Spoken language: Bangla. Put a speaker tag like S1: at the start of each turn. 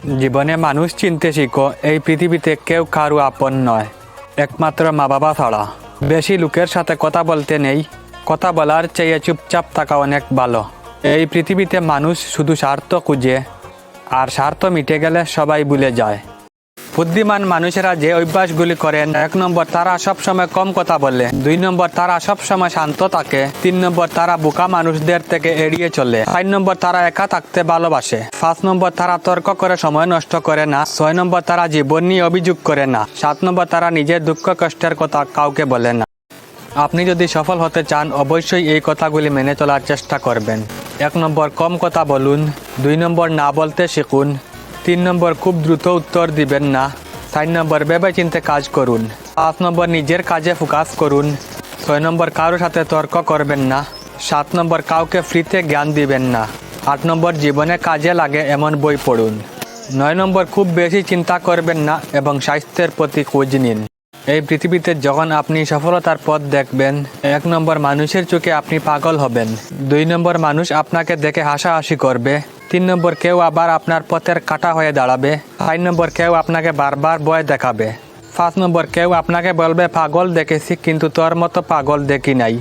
S1: জীবনে মানুষ চিনতে শিখো, এই পৃথিবীতে কেউ কারো আপন নয়, একমাত্র মা বাবা ছাড়া। বেশি লোকের সাথে কথা বলতে নেই, কথা বলার চেয়ে চুপচাপ থাকা অনেক ভালো। এই পৃথিবীতে মানুষ শুধু স্বার্থ খুঁজে, আর স্বার্থ মিটে গেলে সবাই ভুলে যায়। বুদ্ধিমান মানুষেরা যে অভ্যাসগুলি করেন: 1 নম্বর, তারা সবসময় কম কথা বলে। 2 নম্বর, তারা সবসময় শান্ত থাকে। 3 নম্বর, তারা বোকা মানুষদের থেকে এড়িয়ে চলে। 4 নম্বর, তারা একা থাকতে ভালোবাসে। 5 নম্বর, তারা তর্ক করে সময় নষ্ট করে না। 6 নম্বর, তারা জীবন নিয়ে অভিযোগ করে না। 7 নম্বর, তারা নিজের দুঃখ কষ্টের কথা কাউকে বলে না। আপনি যদি সফল হতে চান, অবশ্যই এই কথাগুলি মেনে চলার চেষ্টা করবেন। 1 নম্বর, কম কথা বলুন। 2 নম্বর, না বলতে শিখুন। 3 নম্বর, খুব দ্রুত উত্তর দিবেন না। 4 নম্বর, ভেবেচিন্তে কাজ করুন। 5 নম্বর, নিজের কাজে ফোকাস করুন। 6 নম্বর, কারোর সাথে তর্ক করবেন না। 7 নম্বর, কাউকে ফ্রিতে জ্ঞান দিবেন না। 8 নম্বর, জীবনে কাজে লাগে এমন বই পড়ুন। 9 নম্বর, খুব বেশি চিন্তা করবেন না এবং স্বাস্থ্যের প্রতি খোঁজ নিন। এই পৃথিবীতে যখন আপনি সফলতার পথ দেখবেন, 1 নম্বর, মানুষের চোখে আপনি পাগল হবেন। 2 নম্বর, মানুষ আপনাকে দেখে হাসাহাসি করবে। 3 নম্বর, কেউ আবার আপনার পথের কাঁটা হয়ে দাঁড়াবে। 4 নম্বর, কেউ আপনাকে বারবার ভয় দেখাবে। 5 নম্বর, কেউ আপনাকে বলবে, পাগল দেখেছি কিন্তু তোর মতো পাগল দেখি নাই।